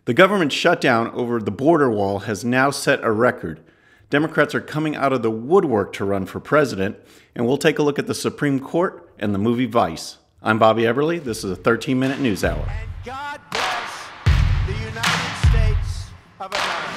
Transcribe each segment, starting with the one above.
The government shutdown over the border wall has now set a record. Democrats are coming out of the woodwork to run for president, and we'll take a look at the Supreme Court and the movie Vice. I'm Bobby Eberle. This is a 13-minute news hour. And God bless the United States of America.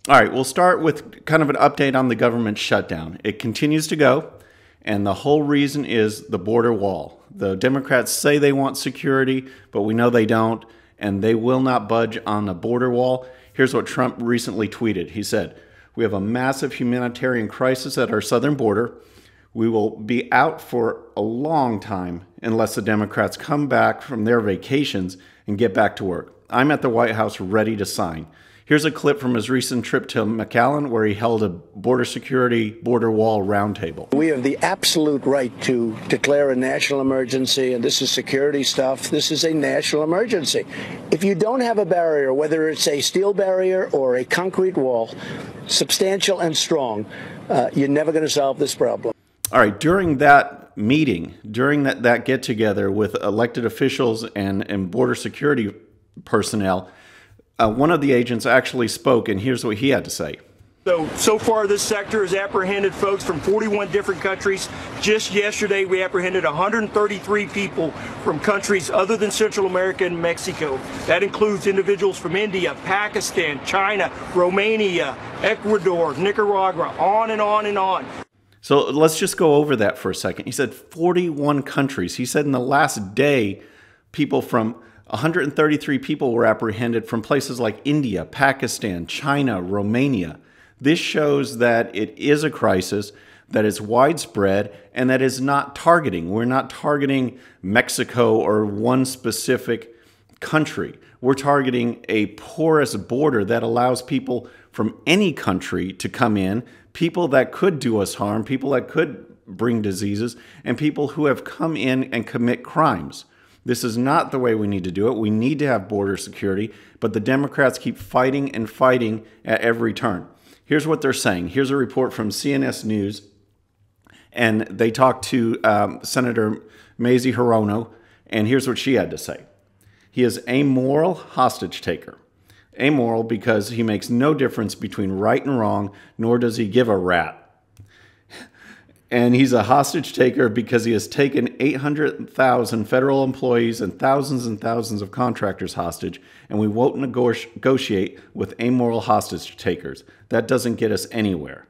All right, we'll start with kind of an update on the government shutdown. It continues to go, and the whole reason is the border wall. The Democrats say they want security, but we know they don't, and they will not budge on the border wall. Here's what Trump recently tweeted. He said, "We have a massive humanitarian crisis at our southern border. We will be out for a long time unless the Democrats come back from their vacations and get back to work. I'm at the White House ready to sign." Here's a clip from his recent trip to McAllen, where he held a border security, border wall roundtable. We have the absolute right to declare a national emergency, and this is security stuff. This is a national emergency. If you don't have a barrier, whether it's a steel barrier or a concrete wall, substantial and strong, you're never going to solve this problem. All right, during that meeting, during that get-together with elected officials and border security personnel, one of the agents actually spoke, and here's what he had to say. So far, this sector has apprehended folks from 41 different countries. Just yesterday, we apprehended 133 people from countries other than Central America and Mexico. That includes individuals from India, Pakistan, China, Romania, Ecuador, Nicaragua, on and on and on. So let's just go over that for a second. He said 41 countries. He said in the last day, people from 133 people were apprehended from places like India, Pakistan, China, Romania. This shows that it is a crisis, that is widespread, and that is not targeting. We're not targeting Mexico or one specific country. We're targeting a porous border that allows people from any country to come in, people that could do us harm, people that could bring diseases, and people who have come in and commit crimes. This is not the way we need to do it. We need to have border security, but the Democrats keep fighting and fighting at every turn. Here's what they're saying. Here's a report from CNS News, and they talked to Senator Mazie Hirono, and here's what she had to say. He is a moral hostage taker. Amoral because he makes no difference between right and wrong, nor does he give a rat. And he's a hostage taker because he has taken 800,000 federal employees and thousands of contractors hostage, and we won't negotiate with amoral hostage takers. That doesn't get us anywhere.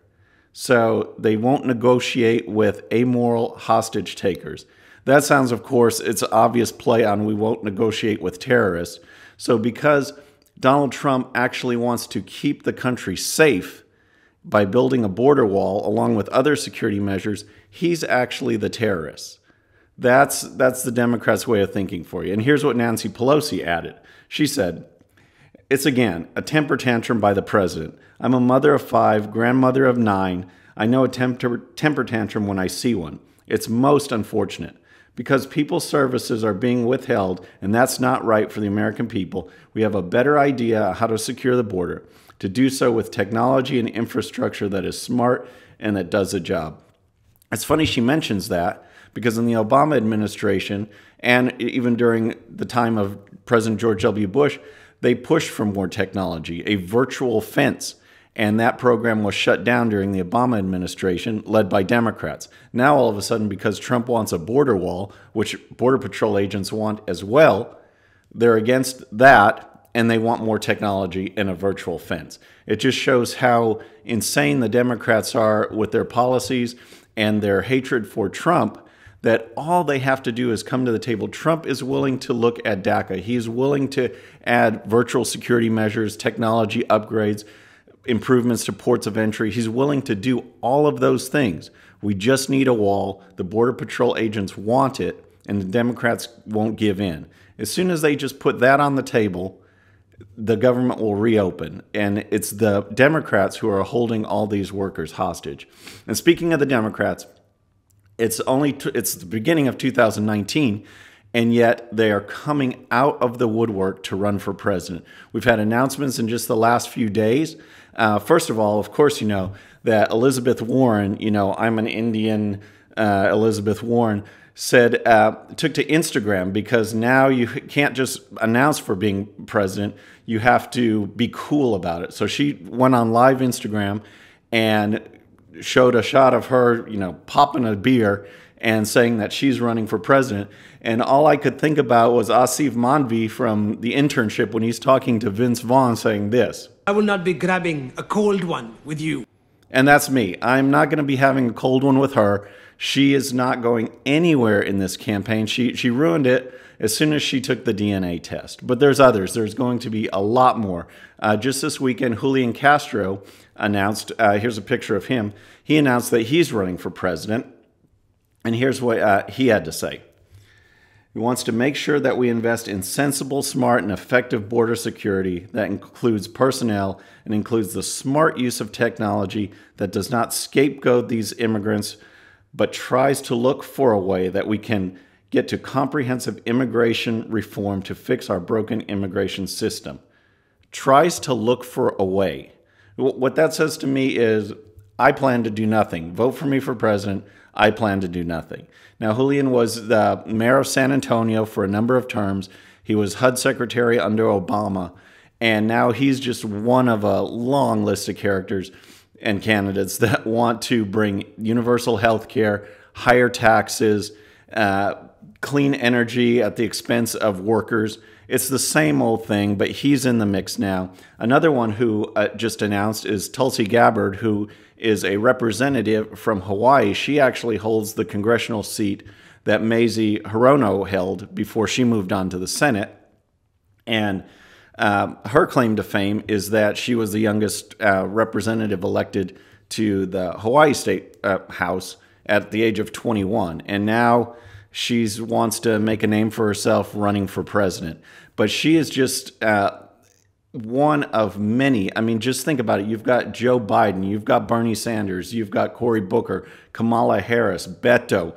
So they won't negotiate with amoral hostage takers. That sounds, of course, it's an obvious play on we won't negotiate with terrorists. So because Donald Trump actually wants to keep the country safe by building a border wall along with other security measures, he's actually the terrorist. That's the Democrats' way of thinking for you. And here's what Nancy Pelosi added. She said, "It's again a temper tantrum by the president. I'm a mother of 5, grandmother of 9. I know a temper tantrum when I see one. It's most unfortunate. Because people's services are being withheld, and that's not right for the American people, we have a better idea how to secure the border, to do so with technology and infrastructure that is smart and that does the job." It's funny she mentions that, because in the Obama administration, and even during the time of President George W. Bush, they pushed for more technology, a virtual fence. And that program was shut down during the Obama administration, led by Democrats. Now, all of a sudden, because Trump wants a border wall, which Border Patrol agents want as well, they're against that, and they want more technology and a virtual fence. It just shows how insane the Democrats are with their policies and their hatred for Trump, that all they have to do is come to the table. Trump is willing to look at DACA. He's willing to add virtual security measures, technology upgrades, improvements to ports of entry. He's willing to do all of those things. We just need a wall. The Border Patrol agents want it, and the Democrats won't give in. As soon as they just put that on the table, the government will reopen, and it's the Democrats who are holding all these workers hostage. And speaking of the Democrats, it's the beginning of 2019, and yet they are coming out of the woodwork to run for president. We've had announcements in just the last few days. First of all, of course, you know that Elizabeth Warren, I'm an Indian Elizabeth Warren, said, took to Instagram because now you can't just announce for being president. You have to be cool about it. So she went on live Instagram and showed a shot of her, popping a beer and saying that she's running for president. And all I could think about was Asif Manvi from The Internship when he's talking to Vince Vaughn saying this. I will not be grabbing a cold one with you. And that's me. I'm not going to be having a cold one with her. She is not going anywhere in this campaign. She ruined it as soon as she took the DNA test. But there's others. There's going to be a lot more. Just this weekend, Julian Castro announced, here's a picture of him. He announced that he's running for president. And here's what he had to say. He wants to make sure that we invest in sensible, smart, and effective border security that includes personnel and includes the smart use of technology that does not scapegoat these immigrants, but tries to look for a way that we can get to comprehensive immigration reform to fix our broken immigration system. Tries to look for a way. What that says to me is, I plan to do nothing. Vote for me for president. I plan to do nothing. Now, Julian was the mayor of San Antonio for a number of terms. He was HUD secretary under Obama. And now he's just one of a long list of characters and candidates that want to bring universal health care, higher taxes, clean energy at the expense of workers. It's the same old thing, but he's in the mix now. Another one who just announced is Tulsi Gabbard, who is a representative from Hawaii. She actually holds the congressional seat that Mazie Hirono held before she moved on to the Senate. And her claim to fame is that she was the youngest representative elected to the Hawaii State House at the age of 21. And now she wants to make a name for herself running for president. But she is just one of many. I mean, just think about it. You've got Joe Biden, you've got Bernie Sanders, you've got Cory Booker, Kamala Harris, Beto.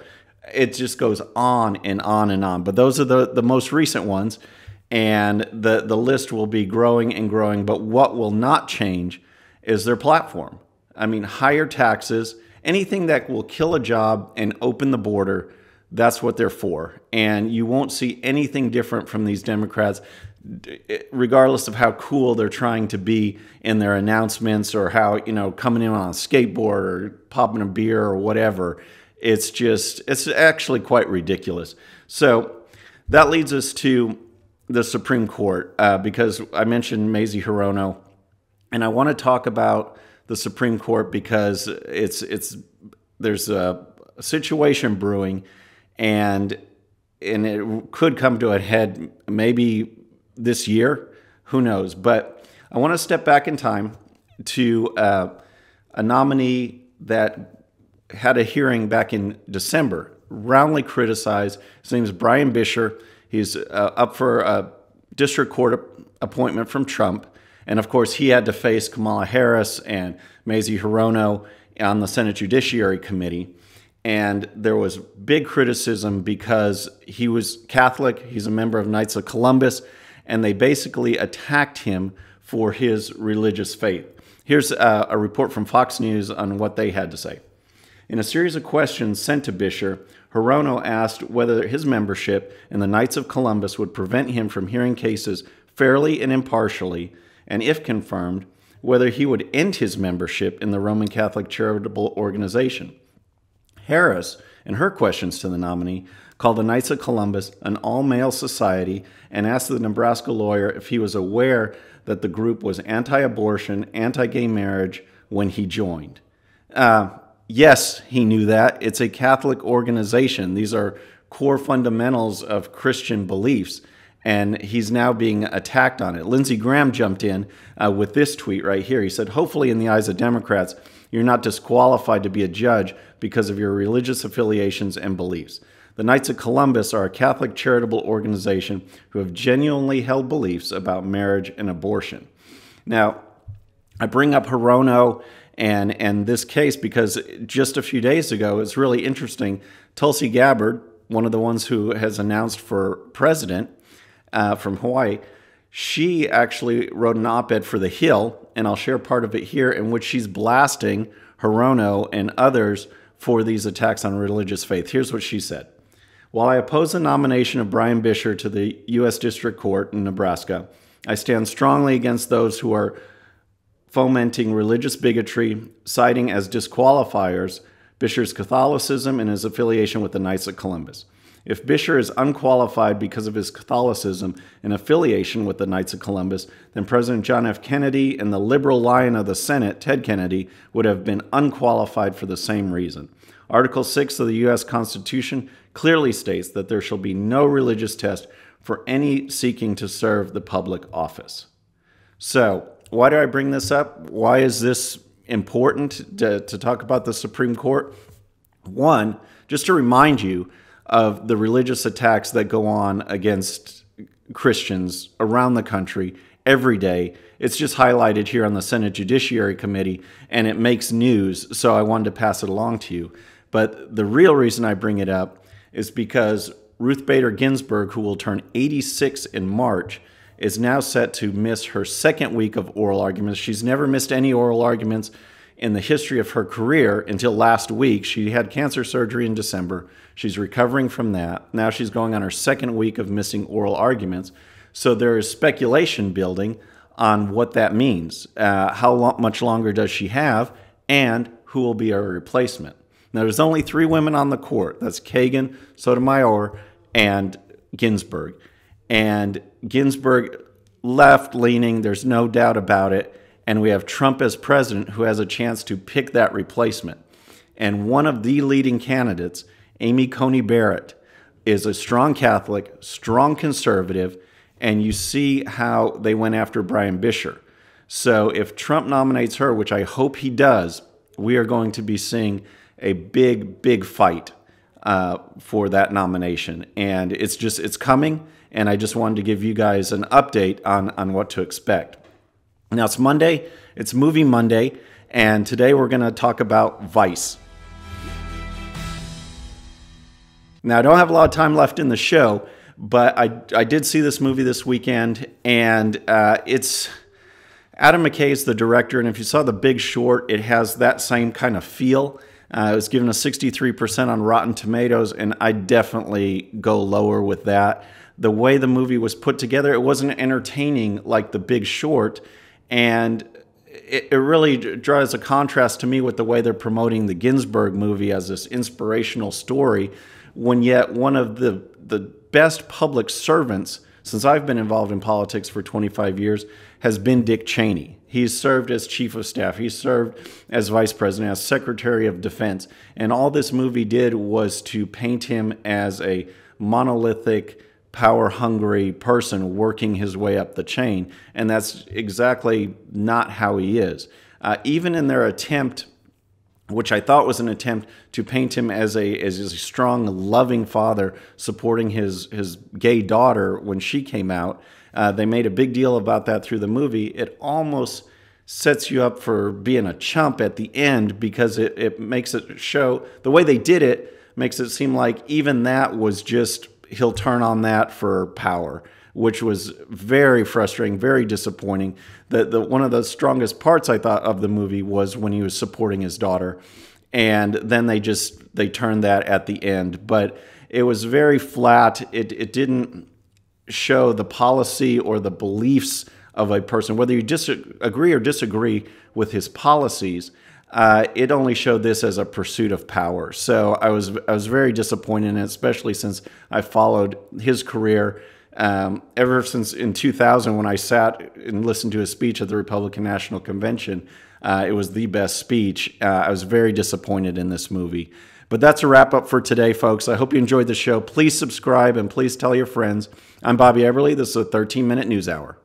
It just goes on and on and on. But those are the most recent ones. And the list will be growing and growing. But what will not change is their platform. I mean, higher taxes, anything that will kill a job and open the border, that's what they're for. And you won't see anything different from these Democrats, regardless of how cool they're trying to be in their announcements or how, coming in on a skateboard or popping a beer or whatever. It's actually quite ridiculous. So that leads us to the Supreme Court, because I mentioned Mazie Hirono, and I want to talk about the Supreme Court because there's a situation brewing, and it could come to a head maybe this year. Who knows? But I want to step back in time to a nominee that had a hearing back in December, roundly criticized. His name is Brian Bisher. He's up for a district court appointment from Trump. And of course, he had to face Kamala Harris and Mazie Hirono on the Senate Judiciary Committee. And there was big criticism because he was Catholic. He's a member of Knights of Columbus. And they basically attacked him for his religious faith. Here's a report from Fox News on what they had to say. In a series of questions sent to Bisher, Hirono asked whether his membership in the Knights of Columbus would prevent him from hearing cases fairly and impartially, and if confirmed, whether he would end his membership in the Roman Catholic charitable organization. Harris, in her questions to the nominee, called the Knights of Columbus an all-male society and asked the Nebraska lawyer if he was aware that the group was anti-abortion, anti-gay marriage when he joined. Yes, he knew that. It's a Catholic organization. These are core fundamentals of Christian beliefs, and he's now being attacked on it. Lindsey Graham jumped in with this tweet right here. He said, "Hopefully in the eyes of Democrats, you're not disqualified to be a judge because of your religious affiliations and beliefs. The Knights of Columbus are a Catholic charitable organization who have genuinely held beliefs about marriage and abortion." Now, I bring up Hirono and this case because just a few days ago, it's really interesting. Tulsi Gabbard, one of the ones who has announced for president from Hawaii, she actually wrote an op-ed for The Hill, and I'll share part of it here, in which she's blasting Hirono and others for these attacks on religious faith. Here's what she said. While I oppose the nomination of Brian Bisher to the U.S. District Court in Nebraska, I stand strongly against those who are fomenting religious bigotry, citing as disqualifiers Bisher's Catholicism and his affiliation with the Knights of Columbus. If Bisher is unqualified because of his Catholicism and affiliation with the Knights of Columbus, then President John F. Kennedy and the liberal lion of the Senate, Ted Kennedy, would have been unqualified for the same reason. Article 6 of the U.S. Constitution clearly states that there shall be no religious test for any seeking to serve the public office. So, why do I bring this up? Why is this important to talk about the Supreme Court? One, just to remind you of the religious attacks that go on against Christians around the country every day. It's just highlighted here on the Senate Judiciary Committee, and it makes news, so I wanted to pass it along to you. But the real reason I bring it up is because Ruth Bader Ginsburg, who will turn 86 in March, is now set to miss her second week of oral arguments. She's never missed any oral arguments in the history of her career until last week. She had cancer surgery in December. She's recovering from that. Now she's going on her second week of missing oral arguments. So there is speculation building on what that means. How much longer does she have, and who will be her replacement? Now, there's only 3 women on the court. That's Kagan, Sotomayor, and Ginsburg. And Ginsburg left-leaning, there's no doubt about it. And we have Trump as president, who has a chance to pick that replacement. And one of the leading candidates, Amy Coney Barrett, is a strong Catholic, strong conservative, and you see how they went after Brian Bisher. So if Trump nominates her, which I hope he does, we are going to be seeing a big, big fight for that nomination. And it's coming, and I just wanted to give you guys an update on what to expect. Now, it's Monday, it's Movie Monday, and today we're going to talk about Vice. Now, I don't have a lot of time left in the show, but I did see this movie this weekend, and it's Adam McKay's the director, and if you saw The Big Short, it has that same kind of feel. It was given a 63% on Rotten Tomatoes, and I definitely go lower with that. The way the movie was put together, it wasn't entertaining like The Big Short, and it really draws a contrast to me with the way they're promoting the Ginsburg movie as this inspirational story, when yet one of the best public servants since I've been involved in politics for 25 years has been Dick Cheney. He's served as chief of staff. He's served as vice president, as secretary of defense. And all this movie did was to paint him as a monolithic, power-hungry person working his way up the chain. And that's exactly not how he is. Even in their attempt, which I thought was an attempt to paint him as a strong, loving father supporting his gay daughter when she came out, they made a big deal about that through the movie. It almost sets you up for being a chump at the end, because it makes it show, the way they did it makes it seem like even that was just, he'll turn on that for power, which was very frustrating, very disappointing. One of the strongest parts, I thought, of the movie was when he was supporting his daughter. And then they turned that at the end. But it was very flat. It didn't show the policy or the beliefs of a person. Whether you agree or disagree with his policies, it only showed this as a pursuit of power. So I was very disappointed in it, especially since I followed his career ever since in 2000, when I sat and listened to his speech at the Republican National Convention. It was the best speech. I was very disappointed in this movie. But that's a wrap up for today, folks. I hope you enjoyed the show. Please subscribe and please tell your friends. I'm Bobby Eberle. This is a 13-minute news hour.